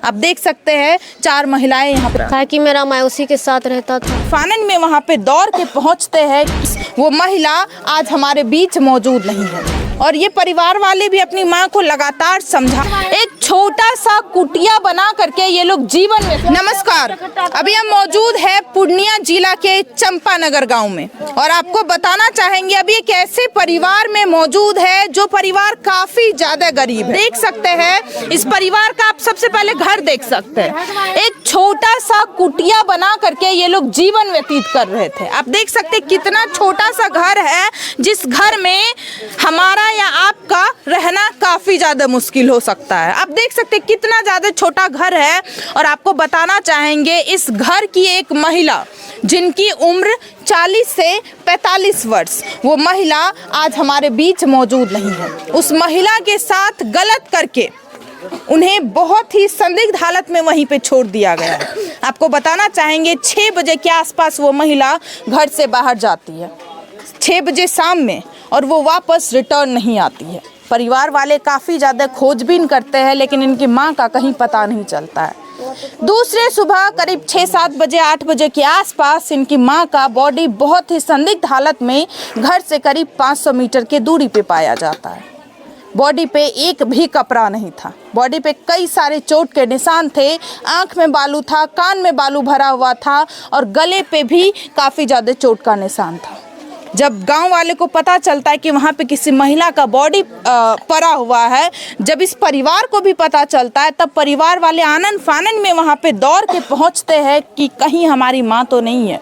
आप देख सकते हैं 4 महिलाएं यहाँ पर, ताकि मेरा माँ उसी के साथ रहता था। फानन में वहाँ पे दौड़ के पहुँचते हैं। वो महिला आज हमारे बीच मौजूद नहीं है और ये परिवार वाले भी अपनी माँ को लगातार समझा, एक छोटा सा कुटिया बना करके ये लोग जीवन में। नमस्कार, अभी हम मौजूद है पूर्णिया जिला के चंपानगर गांव में और आपको बताना चाहेंगे अभी एक ऐसे परिवार में मौजूद है जो परिवार काफी ज्यादा गरीब है। देख सकते हैं इस परिवार का, आप सबसे पहले घर देख सकते हैं, एक छोटा सा कुटिया बना करके ये लोग जीवन व्यतीत कर रहे थे। आप देख सकते हैं कितना छोटा सा घर है जिस घर में हमारा या आपका रहना काफी ज्यादा मुश्किल हो सकता है। आप देख सकते हैं कितना ज्यादा छोटा घर है और आपको बताना चाहेंगे इस घर की एक महिला जिनकी उम्र 40 से 45 वर्ष, वो महिला आज हमारे बीच मौजूद नहीं है। उस महिला के साथ गलत करके उन्हें बहुत ही संदिग्ध हालत में वहीं पे छोड़ दिया गया है। आपको बताना चाहेंगे 6 बजे के आसपास वो महिला घर से बाहर जाती है, 6 बजे शाम में, और वो वापस रिटर्न नहीं आती है। परिवार वाले काफ़ी ज़्यादा खोजबीन करते हैं लेकिन इनकी मां का कहीं पता नहीं चलता है। दूसरे सुबह करीब 6-7 बजे 8 बजे के आसपास इनकी मां का बॉडी बहुत ही संदिग्ध हालत में घर से करीब 500 मीटर की दूरी पे पाया जाता है। बॉडी पे एक भी कपड़ा नहीं था, बॉडी पे कई सारे चोट के निशान थे, आंख में बालू था, कान में बालू भरा हुआ था और गले पे भी काफ़ी ज़्यादा चोट का निशान था। जब गांव वाले को पता चलता है कि वहाँ पे किसी महिला का बॉडी पड़ा हुआ है, जब इस परिवार को भी पता चलता है, तब परिवार वाले आनन फानन में वहाँ पे दौड़ के पहुँचते हैं कि कहीं हमारी माँ तो नहीं है।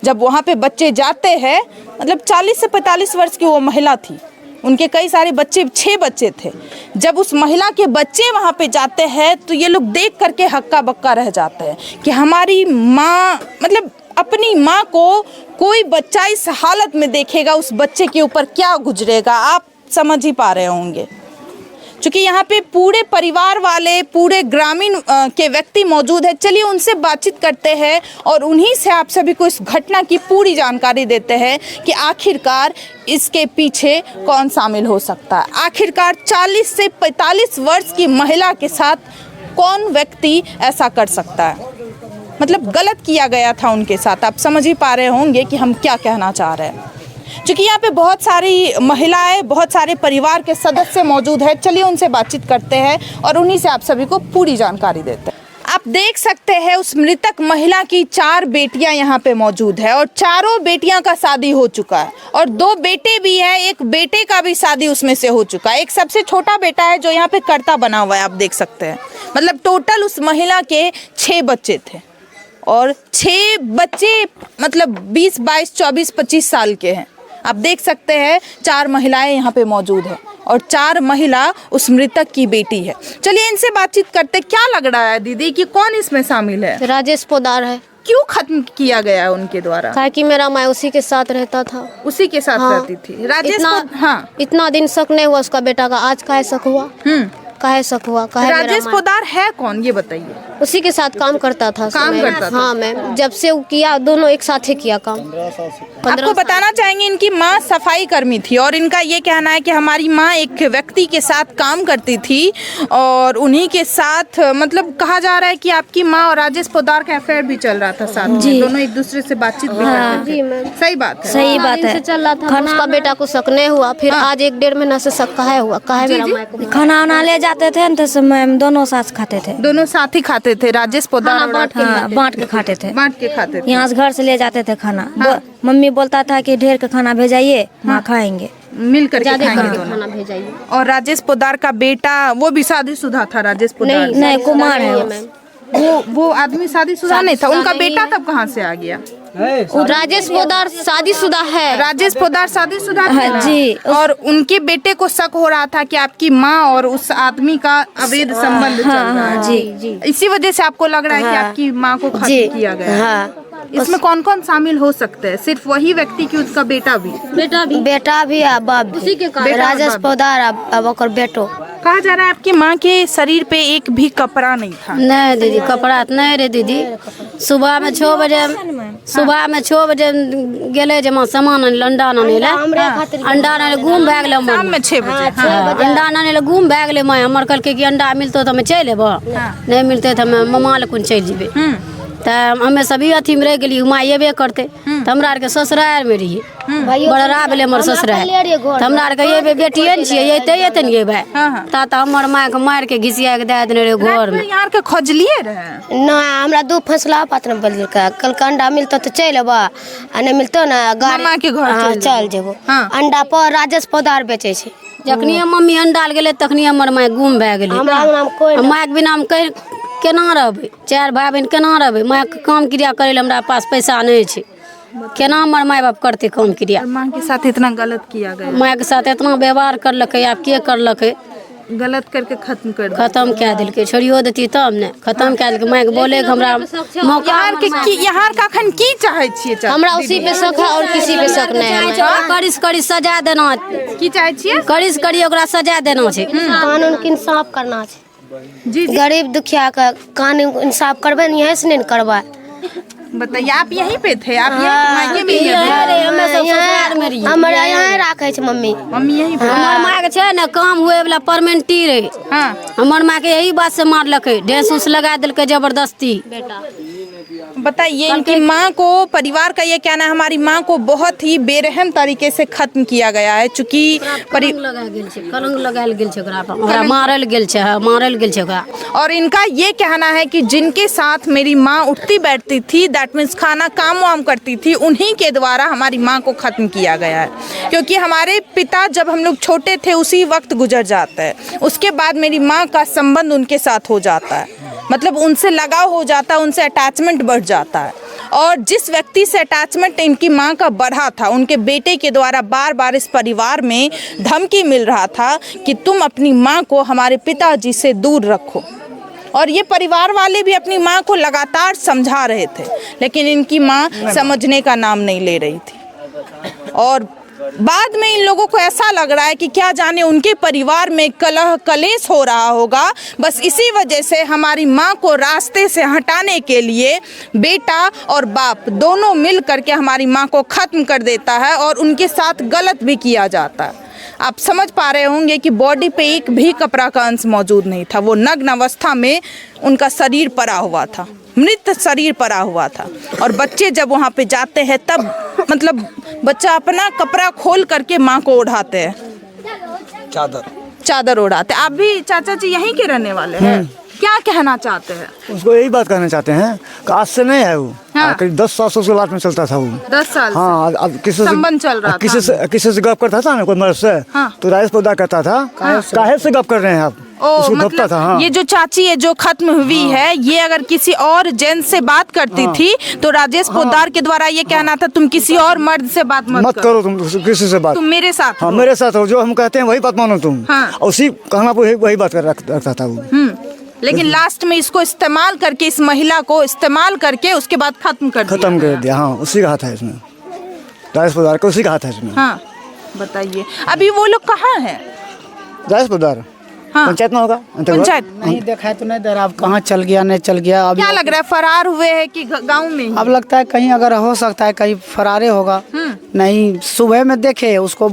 जब वहाँ पे बच्चे जाते हैं, मतलब 40 से 45 वर्ष की वो महिला थी, उनके कई सारे बच्चे, 6 बच्चे थे। जब उस महिला के बच्चे वहाँ पे जाते हैं तो ये लोग देख करके हक्का बक्का रह जाते हैं कि हमारी माँ, मतलब अपनी माँ को कोई बच्चा इस हालत में देखेगा, उस बच्चे के ऊपर क्या गुजरेगा, आप समझ ही पा रहे होंगे। क्योंकि यहाँ पे पूरे परिवार वाले, पूरे ग्रामीण के व्यक्ति मौजूद है। चलिए उनसे बातचीत करते हैं और उन्हीं से आप सभी को इस घटना की पूरी जानकारी देते हैं कि आखिरकार इसके पीछे कौन शामिल हो सकता है। आखिरकार 40 से 45 वर्ष की महिला के साथ कौन व्यक्ति ऐसा कर सकता है, मतलब गलत किया गया था उनके साथ। आप समझ ही पा रहे होंगे कि हम क्या कहना चाह रहे हैं। क्योंकि यहाँ पे बहुत सारी महिलाएं, बहुत सारे परिवार के सदस्य मौजूद हैं। चलिए उनसे बातचीत करते हैं और उन्हीं से आप सभी को पूरी जानकारी देते हैं। आप देख सकते हैं उस मृतक महिला की 4 बेटियां यहाँ पे मौजूद है और चारों बेटियां का शादी हो चुका है और 2 बेटे भी हैं, एक बेटे का भी शादी उसमें से हो चुका है। एक सबसे छोटा बेटा है जो यहाँ पे कर्ता बना हुआ है, आप देख सकते हैं। मतलब टोटल उस महिला के 6 बच्चे थे और 6 बच्चे मतलब 20, 22, 24, 25 साल के हैं। आप देख सकते हैं 4 महिलाएं यहाँ पे मौजूद है और 4 महिला उस मृतक की बेटी है। चलिए इनसे बातचीत करते। क्या लग रहा है दीदी कि कौन इसमें शामिल है? राजेश पोदार है। क्यों खत्म किया गया है उनके द्वारा? ताकि मेरा माँ उसी के साथ रहता था। उसी के साथ रहती थी राजेश। हाँ, इतना दिन शक नहीं हुआ उसका बेटा का, आज काहे शक हुआ? काहे शक हुआ? राजेश पोदार है कौन, ये बताइए। उसी के साथ काम करता था। काम करता था। हाँ मैम, जब से वो किया दोनों एक साथ ही किया काम। आपको बताना चाहेंगे इनकी माँ सफाई कर्मी थी और इनका ये कहना है कि हमारी माँ एक व्यक्ति के साथ काम करती थी और उन्हीं के साथ, मतलब कहा जा रहा है कि आपकी माँ और राजेश पोदार का अफेयर भी चल रहा था साथ में। दोनों एक दूसरे से बातचीत भी करते थे। सही बात है, सही बात है। चल रहा था, उसका बेटा को शक नहीं हुआ, फिर आज 1-1.5 महीना से शक काहे हुआ? काहे मेरा माँ को खाना वाना ले जाते थे तो हम दोनों साथ खाते थे। दोनों साथ ही खाते थे। राजेश पोदार बांट के खाते थे। बांट के खाते थे। यहाँ से घर से ले जाते थे खाना। मम्मी बोलता था कि ढेर का खाना भेजाइए, माँ खाएंगे, मिलकर के खाएंगे दोनों। खाना भेजाइए। और राजेश पोदार का बेटा वो भी शादीशुदा था। राजेश पोदार नहीं कुमार है वो आदमी शादीशुदा नहीं था। उनका बेटा तब कहाँ से आ गया? राजेश पोदार शादीशुदा है। राजेश पोदार शादीशुदा है जी। और उनके बेटे को शक हो रहा था कि आपकी माँ और उस आदमी का अवैध संबंध चल रहा है। जी। इसी वजह से आपको लग रहा है कि आपकी माँ को खत्म किया गया। इसमें कौन कौन शामिल हो सकते हैं? सिर्फ वही व्यक्ति की उसका बेटा भी बेटा भी बाप भी। उसी के राजेश पोदार अब बेटो कहा जा रहा है आपकी माँ के शरीर पे एक भी कपड़ा नहीं था। नहीं दीदी, कपड़ा तो नहीं रे दीदी। सुबह में 6 बजे गेले जमा सामान अंडा आने ला, अंडा आने घूम भाग ले। शाम में 6 बजे अंडा आने ला घूम भाग ले। मैं हमर कहल कि अंडा मिलतो तो हमें चल एबो, नहीं मिलते तो हमें ममा लकुन चल जेबे। तो हमें सभी अथी में रह गेली, माँ अयबे करते तो हमरा आर के ससुराल में रहिए, बड़रा भेले हमर ससुराल। तो हमरा आर के ये बेटिए न छियै, एते नहीं एबे ता हमर माँ के मार के घिसिया के दे देने रहे घर में। यार के खोजलिए रहे ना हमरा 2 फैसला पात्र में बदल के कल का अंडा मिलतो तो चल एबो, आ नहीं मिलतो ना मामा के घर चल जेबो। अंडा पर राजेश पौधार बेचे छै। जखनी मम्मी अंडा गेले तखनी हमर माँ गुम भए गेलै। माँ के बिना हम केना रहबै, 4 भाई बहन केना रहबै। माँ के काम क्रिया करे ले हमरा पास पैसा नहीं छै, केना हमर माँ बाप करते काम क्रिया। माँ के साथ इतना गलत किया गया, माँ के साथ इतना व्यवहार करलकै, आप के करलकै, गलत करके खत्म कर खत्म कए देलकै। छोड़ियो देती तब ने, खत्म कए देलकै। माँ के बोले हमरा मौका यहाँ का अखन की चाहे छियै? हमरा उसी पे शक है और किसी पे शक नहीं है। कड़ी सजा देना की चाहे छियै? कड़ी ओकरा सजा देना छै। कानून के इंसाफ करना छै। जी गरीब दुखिया का कानून इंसाफ करबे नहीं है, नहीं करबा। बताइए, आप यहीं पे थे? आप यहीं हमारा यहाँ राखे छै मम्मी। मम्मी यहीं पे? हमर माँ के छै ने काम हुए वाला परमेंटी रहे। हमर माँ के यही बात से मारलकै, ढेस उस लगा देलकै जबरदस्ती। बताइए, इनकी माँ को, परिवार का ये कहना है हमारी माँ को बहुत ही बेरहम तरीके से खत्म किया गया है। चूँकि कलंक लगायल गेल छै, ओकरा मारल गेल छै, मारल गेल छै ओकरा। और इनका ये कहना है कि जिनके साथ मेरी माँ उठती बैठती थी, दैट मीन्स खाना काम वाम करती थी, उन्हीं के द्वारा हमारी माँ को खत्म किया गया है। क्योंकि हमारे पिता जब हम लोग छोटे थे उसी वक्त गुजर जाता है, उसके बाद मेरी माँ का संबंध उनके साथ हो जाता है, मतलब उनसे लगाव हो जाता है, उनसे अटैचमेंट बढ़ जाता है। और जिस व्यक्ति से अटैचमेंट इनकी माँ का बढ़ा था, उनके बेटे के द्वारा बार बार इस परिवार में धमकी मिल रहा था कि तुम अपनी माँ को हमारे पिताजी से दूर रखो। और ये परिवार वाले भी अपनी माँ को लगातार समझा रहे थे, लेकिन इनकी माँ समझने का नाम नहीं ले रही थी। और बाद में इन लोगों को ऐसा लग रहा है कि क्या जाने उनके परिवार में कलह कलेश हो रहा होगा। बस इसी वजह से हमारी माँ को रास्ते से हटाने के लिए बेटा और बाप दोनों मिल करके हमारी माँ को खत्म कर देता है और उनके साथ गलत भी किया जाता है। आप समझ पा रहे होंगे कि बॉडी पे एक भी कपड़ा का अंश मौजूद नहीं था। वो नग्न अवस्था में उनका शरीर पड़ा हुआ था, मृत शरीर पड़ा हुआ था। और बच्चे जब वहाँ पे जाते हैं तब मतलब बच्चा अपना कपड़ा खोल करके माँ को ओढ़ाते हैं, चादर ओढ़ाते। आप भी चाचा जी यहीं के रहने वाले हैं, क्या कहना चाहते हैं? उसको यही बात कहना चाहते हैं कि आज से नहीं है वो, करीब 10 साल से लाट में चलता था वो। 10 साल हाँ, अब किसी संबंध चल रहा था, किसी से गप करता था ना कोई मर्द से, तो राजेश पौधा कहता था काहे से गप कर रहे हैं आप, उसको मतलब था। हाँ। ये जो चाची है जो खत्म हुई है, ये अगर किसी और जेंट्स से बात करती थी तो राजेश पोद्दार के द्वारा ये कहना था तुम किसी और मर्द से बात मत करो, तुम किसी से बात, तुम मेरे साथ हाँ, मेरे साथ हो, जो हम कहते हैं वही बात मानो तुम। उसी कहना वही बात रखता था वो। लेकिन लास्ट में इसको इस्तेमाल करके, इस महिला को इस्तेमाल करके उसके बाद खत्म कर दिया। हाँ, उसी का हाथ है इसमें, राजेश पोद्दार का उसी का हाथ है इसमें। हाँ, बताइए अभी वो लोग कहाँ हैं? राजेश पोद्दार पंचायत में होगा, पंचायत नहीं देखा है तो नहीं दे रहा। अब कहाँ चल गया नहीं चल गया। अब क्या लग रहा है, फरार हुए हैं कि गांव में? अब लगता है कहीं, अगर हो सकता है कहीं फरारे होगा। नहीं, सुबह में देखे उसको,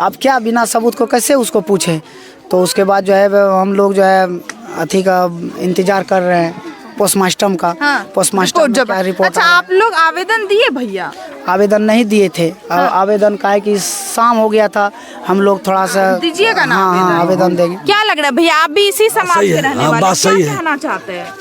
अब क्या बिना सबूत को कैसे उसको पूछे। तो उसके बाद जो है हम लोग जो है अथी का इंतजार कर रहे हैं, पोस्टमास्टम का। पोस्टमास्टम का रिपोर्ट। अच्छा, आप लोग आवेदन दिए भैया? आवेदन नहीं दिए थे। आवेदन का है कि शाम हो गया था, हम लोग थोड़ा सा दीजिएगा ना। हाँ, आवेदन देंगे। क्या लग रहा है भैया, आप भी इसी समाज के रहने वाले, क्या कहना चाहते हैं?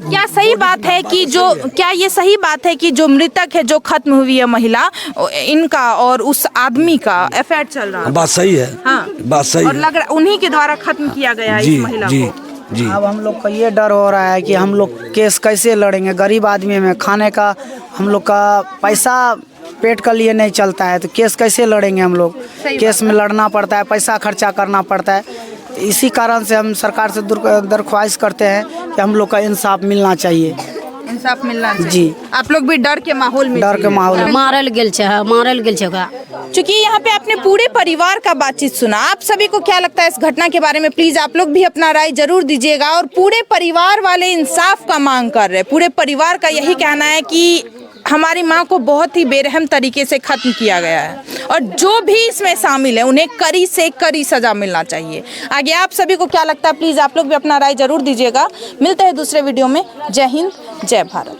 क्या सही बात है कि जो, क्या ये सही बात है कि जो मृतक है, जो खत्म हुई है महिला, इनका और उस आदमी का अफेयर चल रहा है? बात सही है। हाँ, बात सही और लग रहा उन्हीं के द्वारा खत्म किया गया है इस महिला को। जी। अब हम लोग को ये डर हो रहा है कि हम लोग केस कैसे लड़ेंगे। गरीब आदमी में खाने का हम लोग का पैसा पेट के लिए नहीं चलता है, तो केस कैसे लड़ेंगे हम लोग। केस में लड़ना पड़ता है, पैसा खर्चा करना पड़ता है। इसी कारण से हम सरकार से दरख्वास्त करते हैं कि हम लोग का इंसाफ मिलना चाहिए। इंसाफ मिलना चाहिए जी। आप लोग भी डर के माहौल में? डर के माहौल में मारल गेल छै, मारल गेल छै ओकरा। चूंकि यहाँ पे आपने पूरे परिवार का बातचीत सुना, आप सभी को क्या लगता है इस घटना के बारे में? प्लीज आप लोग भी अपना राय जरूर दीजिएगा। और पूरे परिवार वाले इंसाफ का मांग कर रहे हैं। पूरे परिवार का यही कहना है कि हमारी माँ को बहुत ही बेरहम तरीके से खत्म किया गया है और जो भी इसमें शामिल है उन्हें कड़ी से कड़ी सजा मिलना चाहिए। आगे आप सभी को क्या लगता है? प्लीज आप लोग भी अपना राय जरूर दीजिएगा। मिलते हैं दूसरे वीडियो में। जय हिंद, जय भारत।